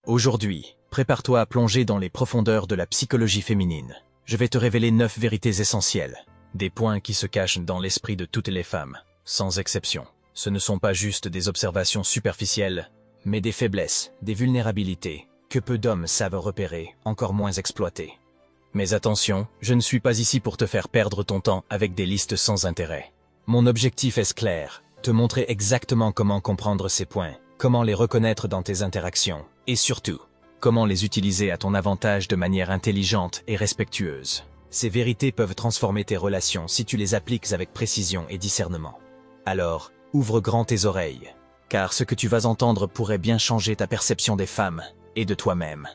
Aujourd'hui, prépare-toi à plonger dans les profondeurs de la psychologie féminine. Je vais te révéler 9 vérités essentielles, des points qui se cachent dans l'esprit de toutes les femmes, sans exception. Ce ne sont pas juste des observations superficielles, mais des faiblesses, des vulnérabilités, que peu d'hommes savent repérer, encore moins exploiter. Mais attention, je ne suis pas ici pour te faire perdre ton temps avec des listes sans intérêt. Mon objectif est clair, te montrer exactement comment comprendre ces points, comment les reconnaître dans tes interactions, et surtout, comment les utiliser à ton avantage de manière intelligente et respectueuse. Ces vérités peuvent transformer tes relations si tu les appliques avec précision et discernement. Alors, ouvre grand tes oreilles, car ce que tu vas entendre pourrait bien changer ta perception des femmes et de toi-même.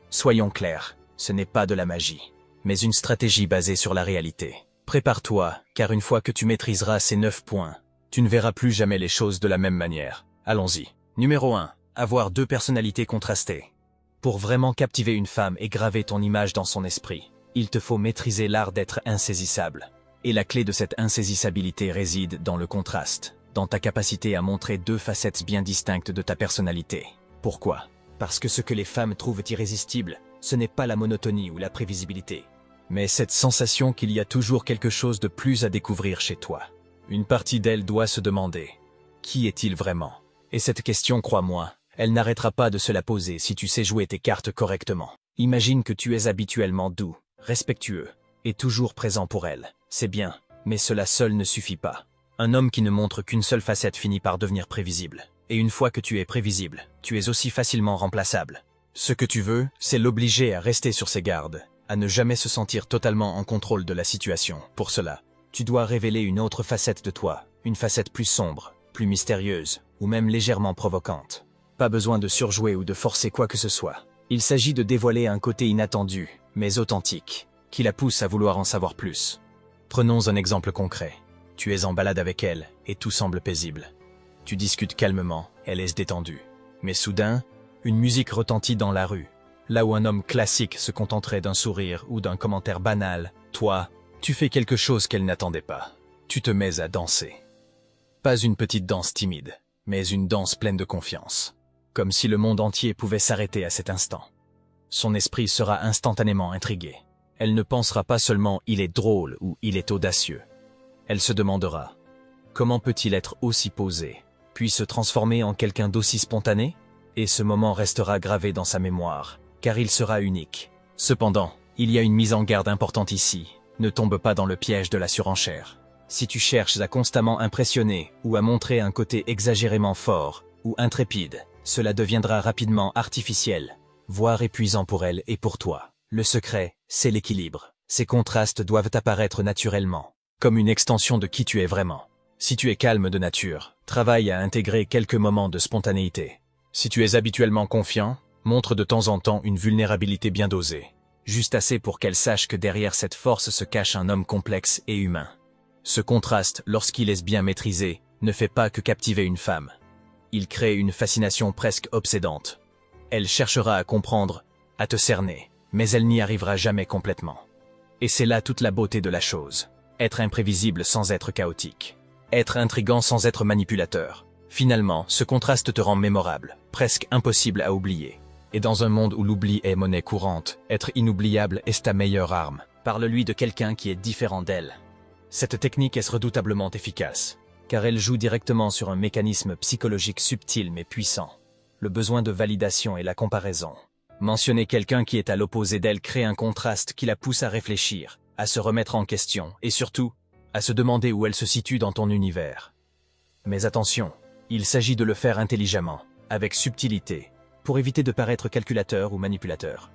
Soyons clairs, ce n'est pas de la magie, mais une stratégie basée sur la réalité. Prépare-toi, car une fois que tu maîtriseras ces 9 points, tu ne verras plus jamais les choses de la même manière. Allons-y. Numéro 1. Avoir 2 personnalités contrastées. Pour vraiment captiver une femme et graver ton image dans son esprit, il te faut maîtriser l'art d'être insaisissable. Et la clé de cette insaisissabilité réside dans le contraste, dans ta capacité à montrer 2 facettes bien distinctes de ta personnalité. Pourquoi? Parce que ce que les femmes trouvent irrésistible, ce n'est pas la monotonie ou la prévisibilité, mais cette sensation qu'il y a toujours quelque chose de plus à découvrir chez toi. Une partie d'elle doit se demander « Qui est-il vraiment ?» Et cette question, crois-moi, elle n'arrêtera pas de se la poser si tu sais jouer tes cartes correctement. Imagine que tu es habituellement doux, respectueux, et toujours présent pour elle. C'est bien, mais cela seul ne suffit pas. Un homme qui ne montre qu'une seule facette finit par devenir prévisible. Et une fois que tu es prévisible, tu es aussi facilement remplaçable. Ce que tu veux, c'est l'obliger à rester sur ses gardes, à ne jamais se sentir totalement en contrôle de la situation. Pour cela, tu dois révéler une autre facette de toi, une facette plus sombre, plus mystérieuse, ou même légèrement provocante. Pas besoin de surjouer ou de forcer quoi que ce soit. Il s'agit de dévoiler un côté inattendu, mais authentique, qui la pousse à vouloir en savoir plus. Prenons un exemple concret. Tu es en balade avec elle, et tout semble paisible. Tu discutes calmement, elle est détendue. Mais soudain, une musique retentit dans la rue. Là où un homme classique se contenterait d'un sourire ou d'un commentaire banal, toi, tu fais quelque chose qu'elle n'attendait pas. Tu te mets à danser. Pas une petite danse timide, mais une danse pleine de confiance. Comme si le monde entier pouvait s'arrêter à cet instant. Son esprit sera instantanément intrigué. Elle ne pensera pas seulement « il est drôle » ou « il est audacieux ». Elle se demandera « comment peut-il être aussi posé ?» puis se transformer en quelqu'un d'aussi spontané? Et ce moment restera gravé dans sa mémoire, car il sera unique. Cependant, il y a une mise en garde importante ici. Ne tombe pas dans le piège de la surenchère. Si tu cherches à constamment impressionner ou à montrer un côté exagérément fort ou intrépide, cela deviendra rapidement artificiel, voire épuisant pour elle et pour toi. Le secret, c'est l'équilibre. Ces contrastes doivent apparaître naturellement, comme une extension de qui tu es vraiment. Si tu es calme de nature, travaille à intégrer quelques moments de spontanéité. Si tu es habituellement confiant, montre de temps en temps une vulnérabilité bien dosée. Juste assez pour qu'elle sache que derrière cette force se cache un homme complexe et humain. Ce contraste, lorsqu'il est bien maîtrisé, ne fait pas que captiver une femme. Il crée une fascination presque obsédante. Elle cherchera à comprendre, à te cerner, mais elle n'y arrivera jamais complètement. Et c'est là toute la beauté de la chose. Être imprévisible sans être chaotique. Être intriguant sans être manipulateur. Finalement, ce contraste te rend mémorable, presque impossible à oublier. Et dans un monde où l'oubli est monnaie courante, être inoubliable est ta meilleure arme. Parle-lui de quelqu'un qui est différent d'elle. Cette technique est redoutablement efficace, car elle joue directement sur un mécanisme psychologique subtil mais puissant. Le besoin de validation et la comparaison. Mentionner quelqu'un qui est à l'opposé d'elle crée un contraste qui la pousse à réfléchir, à se remettre en question, et surtout, à se demander où elle se situe dans ton univers. Mais attention, il s'agit de le faire intelligemment, avec subtilité, pour éviter de paraître calculateur ou manipulateur.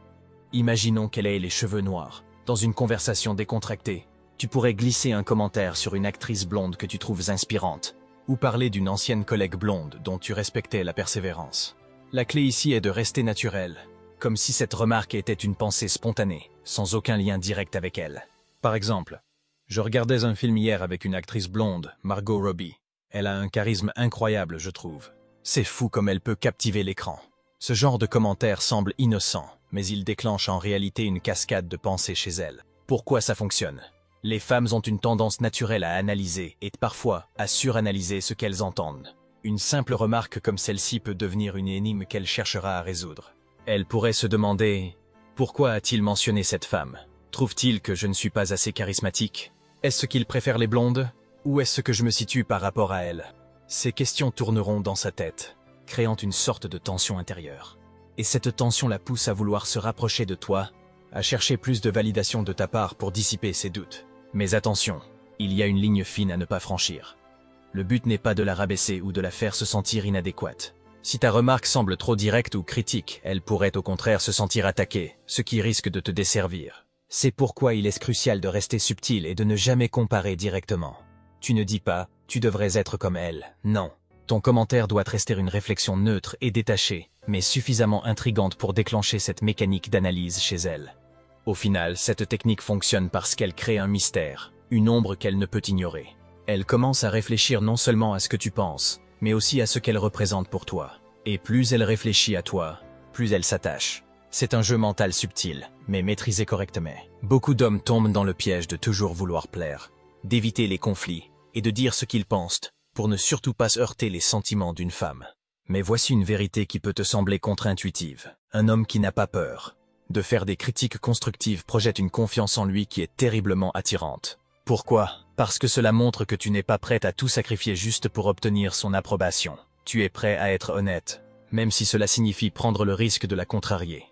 Imaginons qu'elle ait les cheveux noirs. Dans une conversation décontractée, tu pourrais glisser un commentaire sur une actrice blonde que tu trouves inspirante, ou parler d'une ancienne collègue blonde dont tu respectais la persévérance. La clé ici est de rester naturel, comme si cette remarque était une pensée spontanée, sans aucun lien direct avec elle. Par exemple, je regardais un film hier avec une actrice blonde, Margot Robbie. Elle a un charisme incroyable, je trouve. C'est fou comme elle peut captiver l'écran. Ce genre de commentaire semble innocent, mais il déclenche en réalité une cascade de pensées chez elle. Pourquoi ça fonctionne? Les femmes ont une tendance naturelle à analyser et parfois à suranalyser ce qu'elles entendent. Une simple remarque comme celle-ci peut devenir une énigme qu'elle cherchera à résoudre. Elle pourrait se demander « Pourquoi a-t-il mentionné cette femme? Trouve-t-il que je ne suis pas assez charismatique? Est-ce qu'il préfère les blondes? Où est-ce que je me situe par rapport à elle ?» Ces questions tourneront dans sa tête, créant une sorte de tension intérieure. Et cette tension la pousse à vouloir se rapprocher de toi, à chercher plus de validation de ta part pour dissiper ses doutes. Mais attention, il y a une ligne fine à ne pas franchir. Le but n'est pas de la rabaisser ou de la faire se sentir inadéquate. Si ta remarque semble trop directe ou critique, elle pourrait au contraire se sentir attaquée, ce qui risque de te desservir. C'est pourquoi il est crucial de rester subtil et de ne jamais comparer directement. Tu ne dis pas « tu devrais être comme elle », non. Ton commentaire doit rester une réflexion neutre et détachée, mais suffisamment intrigante pour déclencher cette mécanique d'analyse chez elle. Au final, cette technique fonctionne parce qu'elle crée un mystère, une ombre qu'elle ne peut ignorer. Elle commence à réfléchir non seulement à ce que tu penses, mais aussi à ce qu'elle représente pour toi. Et plus elle réfléchit à toi, plus elle s'attache. C'est un jeu mental subtil, mais maîtrisé correctement. Beaucoup d'hommes tombent dans le piège de toujours vouloir plaire, d'éviter les conflits et de dire ce qu'ils pensent, pour ne surtout pas se heurter les sentiments d'une femme. Mais voici une vérité qui peut te sembler contre-intuitive. Un homme qui n'a pas peur de faire des critiques constructives projette une confiance en lui qui est terriblement attirante. Pourquoi? Parce que cela montre que tu n'es pas prête à tout sacrifier juste pour obtenir son approbation. Tu es prêt à être honnête, même si cela signifie prendre le risque de la contrarier.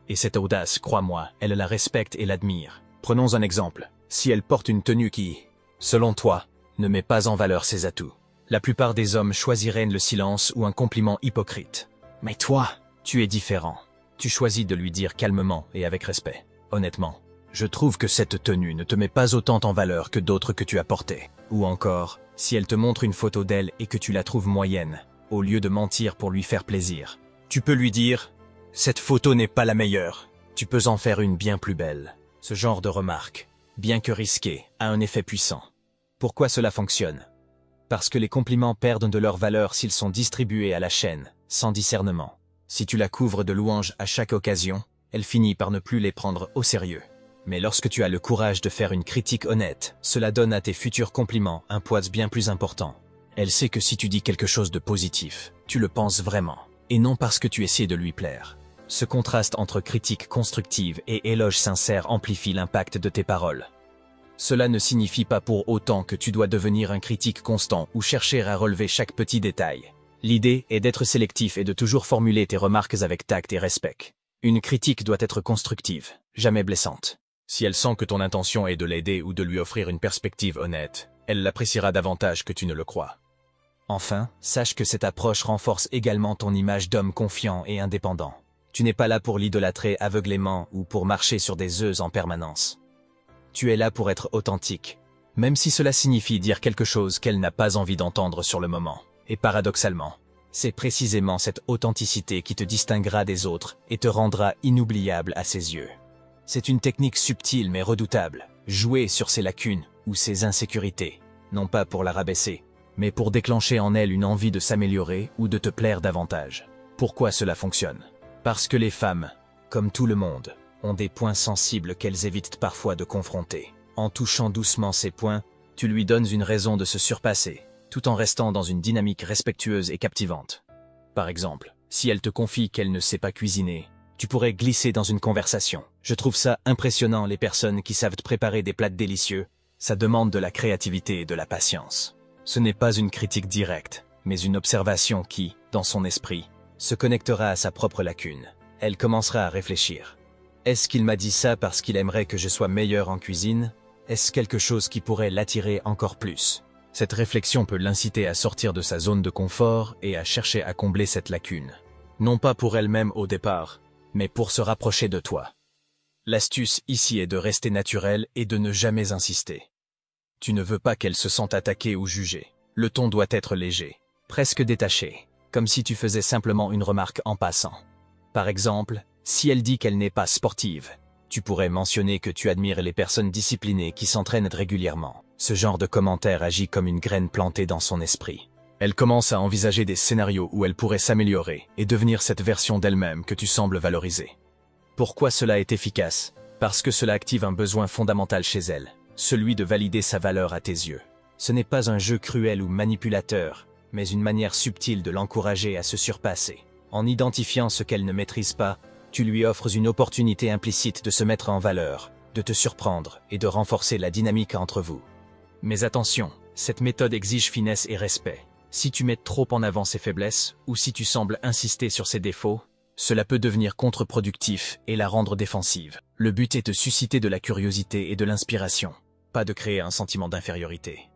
Et cette audace, crois-moi, elle la respecte et l'admire. Prenons un exemple. Si elle porte une tenue qui, selon toi, ne met pas en valeur ses atouts, la plupart des hommes choisiraient le silence ou un compliment hypocrite. Mais toi, tu es différent. Tu choisis de lui dire calmement et avec respect. Honnêtement, je trouve que cette tenue ne te met pas autant en valeur que d'autres que tu as portées. Ou encore, si elle te montre une photo d'elle et que tu la trouves moyenne, au lieu de mentir pour lui faire plaisir, tu peux lui dire « Cette photo n'est pas la meilleure. Tu peux en faire une bien plus belle. » Ce genre de remarque, bien que risquée, a un effet puissant. Pourquoi cela fonctionne? Parce que les compliments perdent de leur valeur s'ils sont distribués à la chaîne, sans discernement. Si tu la couvres de louanges à chaque occasion, elle finit par ne plus les prendre au sérieux. Mais lorsque tu as le courage de faire une critique honnête, cela donne à tes futurs compliments un poids bien plus important. Elle sait que si tu dis quelque chose de positif, tu le penses vraiment, et non parce que tu essaies de lui plaire. Ce contraste entre critique constructive et éloge sincère amplifie l'impact de tes paroles. Cela ne signifie pas pour autant que tu dois devenir un critique constant ou chercher à relever chaque petit détail. L'idée est d'être sélectif et de toujours formuler tes remarques avec tact et respect. Une critique doit être constructive, jamais blessante. Si elle sent que ton intention est de l'aider ou de lui offrir une perspective honnête, elle l'appréciera davantage que tu ne le crois. Enfin, sache que cette approche renforce également ton image d'homme confiant et indépendant. Tu n'es pas là pour l'idolâtrer aveuglément ou pour marcher sur des œufs en permanence. Tu es là pour être authentique, même si cela signifie dire quelque chose qu'elle n'a pas envie d'entendre sur le moment. Et paradoxalement, c'est précisément cette authenticité qui te distinguera des autres et te rendra inoubliable à ses yeux. C'est une technique subtile mais redoutable, jouer sur ses lacunes ou ses insécurités, non pas pour la rabaisser, mais pour déclencher en elle une envie de s'améliorer ou de te plaire davantage. Pourquoi cela fonctionne? Parce que les femmes, comme tout le monde, ont des points sensibles qu'elles évitent parfois de confronter. En touchant doucement ces points, tu lui donnes une raison de se surpasser, tout en restant dans une dynamique respectueuse et captivante. Par exemple, si elle te confie qu'elle ne sait pas cuisiner, tu pourrais glisser dans une conversation. Je trouve ça impressionnant les personnes qui savent préparer des plats délicieux. Ça demande de la créativité et de la patience. Ce n'est pas une critique directe, mais une observation qui, dans son esprit, se connectera à sa propre lacune. Elle commencera à réfléchir. Est-ce qu'il m'a dit ça parce qu'il aimerait que je sois meilleur en cuisine? Est-ce quelque chose qui pourrait l'attirer encore plus? Cette réflexion peut l'inciter à sortir de sa zone de confort et à chercher à combler cette lacune. Non pas pour elle-même au départ, mais pour se rapprocher de toi. L'astuce ici est de rester naturel et de ne jamais insister. Tu ne veux pas qu'elle se sente attaquée ou jugée. Le ton doit être léger, presque détaché, comme si tu faisais simplement une remarque en passant. Par exemple, si elle dit qu'elle n'est pas sportive, tu pourrais mentionner que tu admires les personnes disciplinées qui s'entraînent régulièrement. Ce genre de commentaire agit comme une graine plantée dans son esprit. Elle commence à envisager des scénarios où elle pourrait s'améliorer et devenir cette version d'elle-même que tu sembles valoriser. Pourquoi cela est efficace? Parce que cela active un besoin fondamental chez elle, celui de valider sa valeur à tes yeux. Ce n'est pas un jeu cruel ou manipulateur, mais une manière subtile de l'encourager à se surpasser. En identifiant ce qu'elle ne maîtrise pas, Tu lui offres une opportunité implicite de se mettre en valeur, de te surprendre et de renforcer la dynamique entre vous. Mais attention, cette méthode exige finesse et respect. Si tu mets trop en avant ses faiblesses, ou si tu sembles insister sur ses défauts, cela peut devenir contre-productif et la rendre défensive. Le but est de susciter de la curiosité et de l'inspiration, pas de créer un sentiment d'infériorité.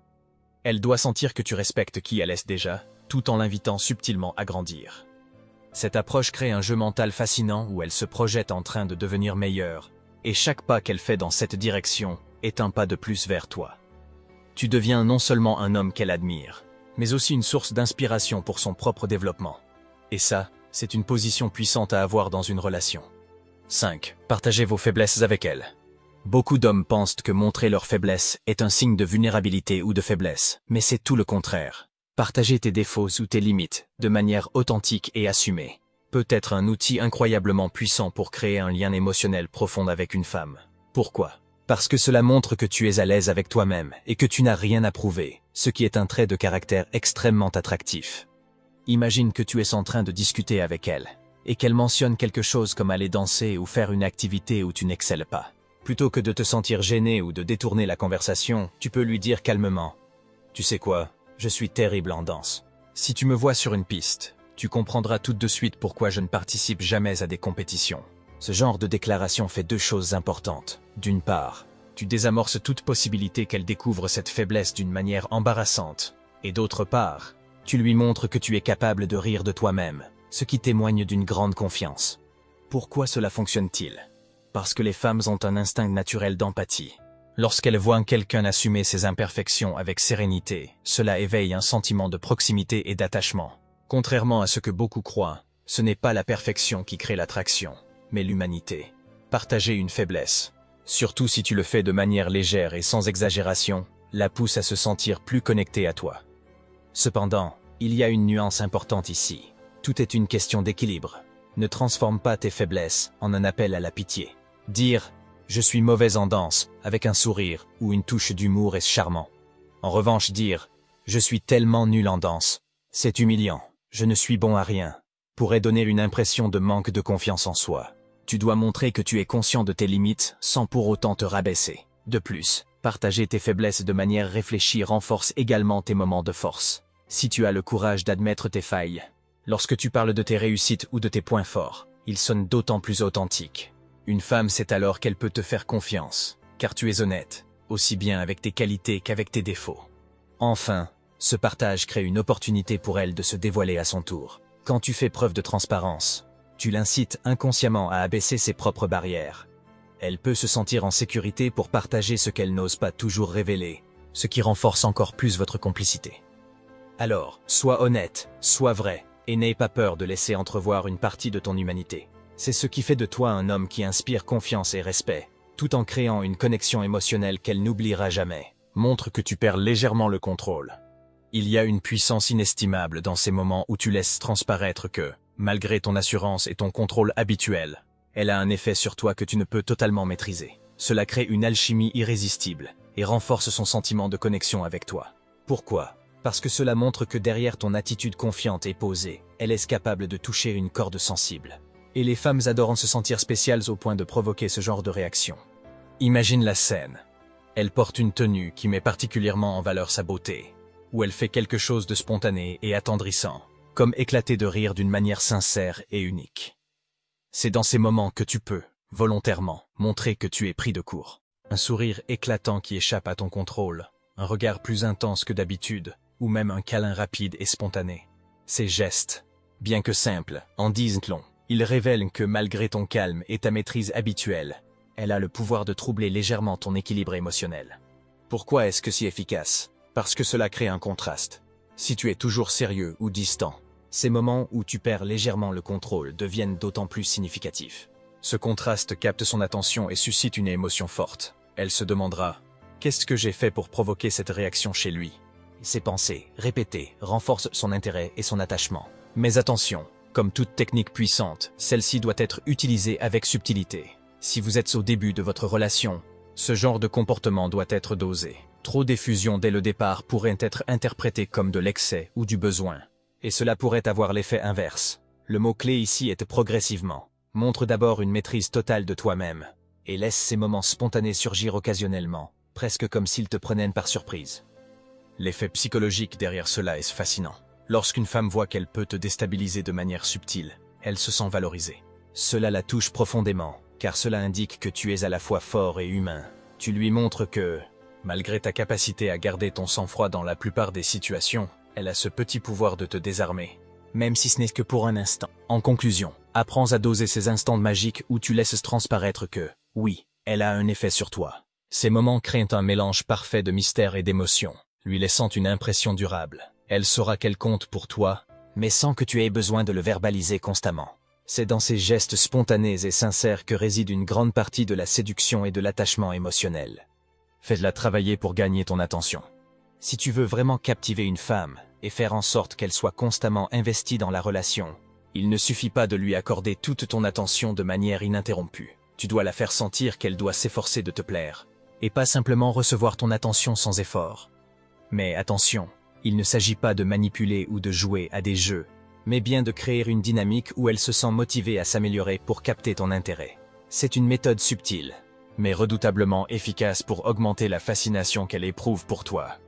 Elle doit sentir que tu respectes qui elle est déjà, tout en l'invitant subtilement à grandir. Cette approche crée un jeu mental fascinant où elle se projette en train de devenir meilleure, et chaque pas qu'elle fait dans cette direction est un pas de plus vers toi. Tu deviens non seulement un homme qu'elle admire, mais aussi une source d'inspiration pour son propre développement. Et ça, c'est une position puissante à avoir dans une relation. 5. Partagez vos faiblesses avec elle. Beaucoup d'hommes pensent que montrer leurs faiblesses est un signe de vulnérabilité ou de faiblesse, mais c'est tout le contraire. Partager tes défauts ou tes limites, de manière authentique et assumée, peut être un outil incroyablement puissant pour créer un lien émotionnel profond avec une femme. Pourquoi ? Parce que cela montre que tu es à l'aise avec toi-même et que tu n'as rien à prouver, ce qui est un trait de caractère extrêmement attractif. Imagine que tu es en train de discuter avec elle, et qu'elle mentionne quelque chose comme aller danser ou faire une activité où tu n'excelles pas. Plutôt que de te sentir gêné ou de détourner la conversation, tu peux lui dire calmement « Tu sais quoi, je suis terrible en danse. Si tu me vois sur une piste, tu comprendras tout de suite pourquoi je ne participe jamais à des compétitions. » Ce genre de déclaration fait deux choses importantes. D'une part, tu désamorces toute possibilité qu'elle découvre cette faiblesse d'une manière embarrassante. Et d'autre part, tu lui montres que tu es capable de rire de toi-même, ce qui témoigne d'une grande confiance. Pourquoi cela fonctionne-t-il ? Parce que les femmes ont un instinct naturel d'empathie. Lorsqu'elles voient quelqu'un assumer ses imperfections avec sérénité, cela éveille un sentiment de proximité et d'attachement. Contrairement à ce que beaucoup croient, ce n'est pas la perfection qui crée l'attraction, mais l'humanité. Partager une faiblesse, surtout si tu le fais de manière légère et sans exagération, la pousse à se sentir plus connectée à toi. Cependant, il y a une nuance importante ici. Tout est une question d'équilibre. Ne transforme pas tes faiblesses en un appel à la pitié. Dire « je suis mauvaise en danse » avec un sourire ou une touche d'humour est charmant. En revanche, dire « je suis tellement nul en danse », c'est humiliant. Je ne suis bon à rien, pourrait donner une impression de manque de confiance en soi. Tu dois montrer que tu es conscient de tes limites sans pour autant te rabaisser. De plus, partager tes faiblesses de manière réfléchie renforce également tes moments de force. Si tu as le courage d'admettre tes failles, lorsque tu parles de tes réussites ou de tes points forts, ils sonnent d'autant plus authentiques. Une femme sait alors qu'elle peut te faire confiance, car tu es honnête, aussi bien avec tes qualités qu'avec tes défauts. Enfin, ce partage crée une opportunité pour elle de se dévoiler à son tour. Quand tu fais preuve de transparence, tu l'incites inconsciemment à abaisser ses propres barrières. Elle peut se sentir en sécurité pour partager ce qu'elle n'ose pas toujours révéler, ce qui renforce encore plus votre complicité. Alors, sois honnête, sois vrai, et n'aie pas peur de laisser entrevoir une partie de ton humanité. C'est ce qui fait de toi un homme qui inspire confiance et respect, tout en créant une connexion émotionnelle qu'elle n'oubliera jamais. Montre que tu perds légèrement le contrôle. Il y a une puissance inestimable dans ces moments où tu laisses transparaître que, malgré ton assurance et ton contrôle habituel, elle a un effet sur toi que tu ne peux totalement maîtriser. Cela crée une alchimie irrésistible et renforce son sentiment de connexion avec toi. Pourquoi ? Parce que cela montre que derrière ton attitude confiante et posée, elle est capable de toucher une corde sensible. Et les femmes adorent se sentir spéciales au point de provoquer ce genre de réaction. Imagine la scène. Elle porte une tenue qui met particulièrement en valeur sa beauté, où elle fait quelque chose de spontané et attendrissant, comme éclater de rire d'une manière sincère et unique. C'est dans ces moments que tu peux, volontairement, montrer que tu es pris de court. Un sourire éclatant qui échappe à ton contrôle, un regard plus intense que d'habitude, ou même un câlin rapide et spontané. Ces gestes, bien que simples, en disent long. Ils révèlent que malgré ton calme et ta maîtrise habituelle, elle a le pouvoir de troubler légèrement ton équilibre émotionnel. Pourquoi est-ce que si efficace ? Parce que cela crée un contraste. Si tu es toujours sérieux ou distant, ces moments où tu perds légèrement le contrôle deviennent d'autant plus significatifs. Ce contraste capte son attention et suscite une émotion forte. Elle se demandera « Qu'est-ce que j'ai fait pour provoquer cette réaction chez lui ?» Ses pensées, répétées, renforcent son intérêt et son attachement. Mais attention, comme toute technique puissante, celle-ci doit être utilisée avec subtilité. Si vous êtes au début de votre relation, ce genre de comportement doit être dosé. Trop d'effusion dès le départ pourrait être interprété comme de l'excès ou du besoin. Et cela pourrait avoir l'effet inverse. Le mot-clé ici est progressivement. Montre d'abord une maîtrise totale de toi-même, et laisse ces moments spontanés surgir occasionnellement, presque comme s'ils te prenaient par surprise. L'effet psychologique derrière cela est fascinant. Lorsqu'une femme voit qu'elle peut te déstabiliser de manière subtile, elle se sent valorisée. Cela la touche profondément, car cela indique que tu es à la fois fort et humain. Tu lui montres que, malgré ta capacité à garder ton sang-froid dans la plupart des situations, elle a ce petit pouvoir de te désarmer, même si ce n'est que pour un instant. En conclusion, apprends à doser ces instants magiques où tu laisses transparaître que, oui, elle a un effet sur toi. Ces moments créent un mélange parfait de mystère et d'émotion, lui laissant une impression durable. Elle saura qu'elle compte pour toi, mais sans que tu aies besoin de le verbaliser constamment. C'est dans ces gestes spontanés et sincères que réside une grande partie de la séduction et de l'attachement émotionnel. Fais-la travailler pour gagner ton attention. Si tu veux vraiment captiver une femme et faire en sorte qu'elle soit constamment investie dans la relation, il ne suffit pas de lui accorder toute ton attention de manière ininterrompue. Tu dois la faire sentir qu'elle doit s'efforcer de te plaire, et pas simplement recevoir ton attention sans effort. Mais attention, il ne s'agit pas de manipuler ou de jouer à des jeux, mais bien de créer une dynamique où elle se sent motivée à s'améliorer pour capter ton intérêt. C'est une méthode subtile, mais redoutablement efficace pour augmenter la fascination qu'elle éprouve pour toi.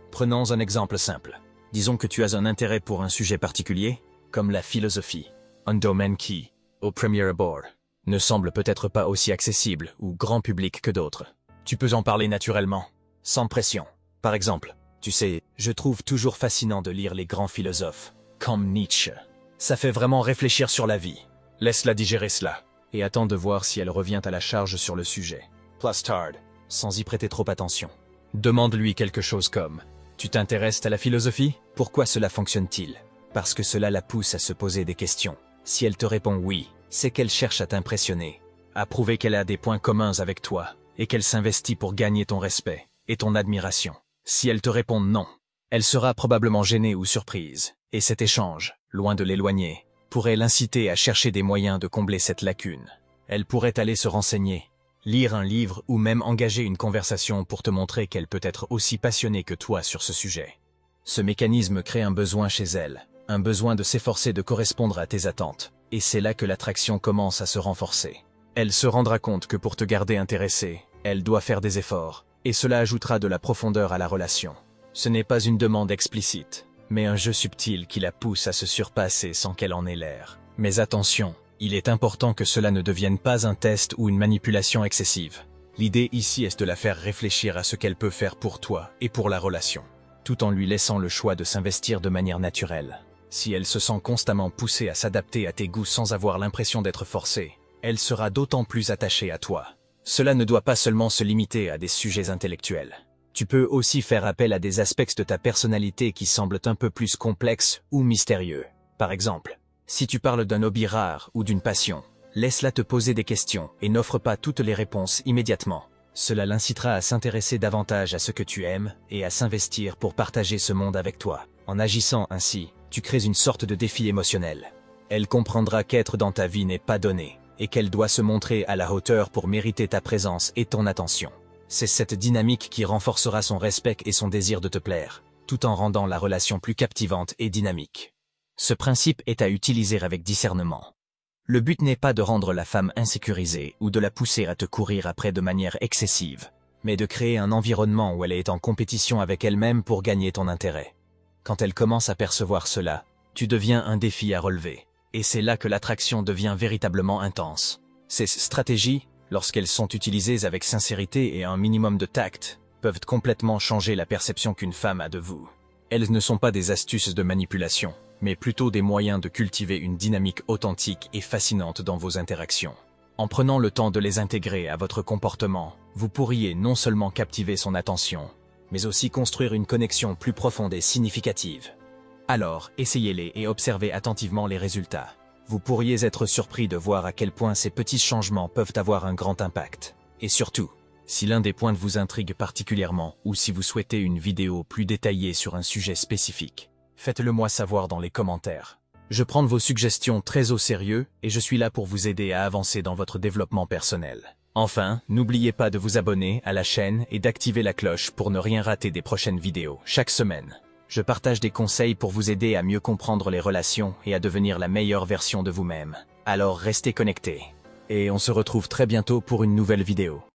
Prenons un exemple simple. Disons que tu as un intérêt pour un sujet particulier, comme la philosophie, un domaine qui, au premier abord, ne semble peut-être pas aussi accessible ou grand public que d'autres. Tu peux en parler naturellement, sans pression. Par exemple, tu sais, je trouve toujours fascinant de lire les grands philosophes, comme Nietzsche. Ça fait vraiment réfléchir sur la vie. Laisse-la digérer cela, et attends de voir si elle revient à la charge sur le sujet. Plus tard, sans y prêter trop attention. Demande-lui quelque chose comme « Tu t'intéresses à la philosophie? Pourquoi cela fonctionne-t-il » Parce que cela la pousse à se poser des questions. Si elle te répond « oui », c'est qu'elle cherche à t'impressionner, à prouver qu'elle a des points communs avec toi, et qu'elle s'investit pour gagner ton respect et ton admiration. Si elle te répond « non », elle sera probablement gênée ou surprise, et cet échange, loin de l'éloigner, pourrait l'inciter à chercher des moyens de combler cette lacune. Elle pourrait aller se renseigner, lire un livre ou même engager une conversation pour te montrer qu'elle peut être aussi passionnée que toi sur ce sujet. Ce mécanisme crée un besoin chez elle, un besoin de s'efforcer de correspondre à tes attentes, et c'est là que l'attraction commence à se renforcer. Elle se rendra compte que pour te garder intéressé, elle doit faire des efforts, et cela ajoutera de la profondeur à la relation. Ce n'est pas une demande explicite, mais un jeu subtil qui la pousse à se surpasser sans qu'elle en ait l'air. Mais attention, il est important que cela ne devienne pas un test ou une manipulation excessive. L'idée ici est de la faire réfléchir à ce qu'elle peut faire pour toi et pour la relation, tout en lui laissant le choix de s'investir de manière naturelle. Si elle se sent constamment poussée à s'adapter à tes goûts sans avoir l'impression d'être forcée, elle sera d'autant plus attachée à toi. Cela ne doit pas seulement se limiter à des sujets intellectuels. Tu peux aussi faire appel à des aspects de ta personnalité qui semblent un peu plus complexes ou mystérieux. Par exemple, si tu parles d'un hobby rare ou d'une passion, laisse-la te poser des questions et n'offre pas toutes les réponses immédiatement. Cela l'incitera à s'intéresser davantage à ce que tu aimes et à s'investir pour partager ce monde avec toi. En agissant ainsi, tu crées une sorte de défi émotionnel. Elle comprendra qu'être dans ta vie n'est pas donné et qu'elle doit se montrer à la hauteur pour mériter ta présence et ton attention. C'est cette dynamique qui renforcera son respect et son désir de te plaire, tout en rendant la relation plus captivante et dynamique. Ce principe est à utiliser avec discernement. Le but n'est pas de rendre la femme insécurisée ou de la pousser à te courir après de manière excessive, mais de créer un environnement où elle est en compétition avec elle-même pour gagner ton intérêt. Quand elle commence à percevoir cela, tu deviens un défi à relever, et c'est là que l'attraction devient véritablement intense. Ces stratégies, lorsqu'elles sont utilisées avec sincérité et un minimum de tact, peuvent complètement changer la perception qu'une femme a de vous. Elles ne sont pas des astuces de manipulation, mais plutôt des moyens de cultiver une dynamique authentique et fascinante dans vos interactions. En prenant le temps de les intégrer à votre comportement, vous pourriez non seulement captiver son attention, mais aussi construire une connexion plus profonde et significative. Alors, essayez-les et observez attentivement les résultats. Vous pourriez être surpris de voir à quel point ces petits changements peuvent avoir un grand impact. Et surtout, si l'un des points vous intrigue particulièrement ou si vous souhaitez une vidéo plus détaillée sur un sujet spécifique, faites-le moi savoir dans les commentaires. Je prends vos suggestions très au sérieux et je suis là pour vous aider à avancer dans votre développement personnel. Enfin, n'oubliez pas de vous abonner à la chaîne et d'activer la cloche pour ne rien rater des prochaines vidéos. Chaque semaine, je partage des conseils pour vous aider à mieux comprendre les relations et à devenir la meilleure version de vous-même. Alors restez connectés. Et on se retrouve très bientôt pour une nouvelle vidéo.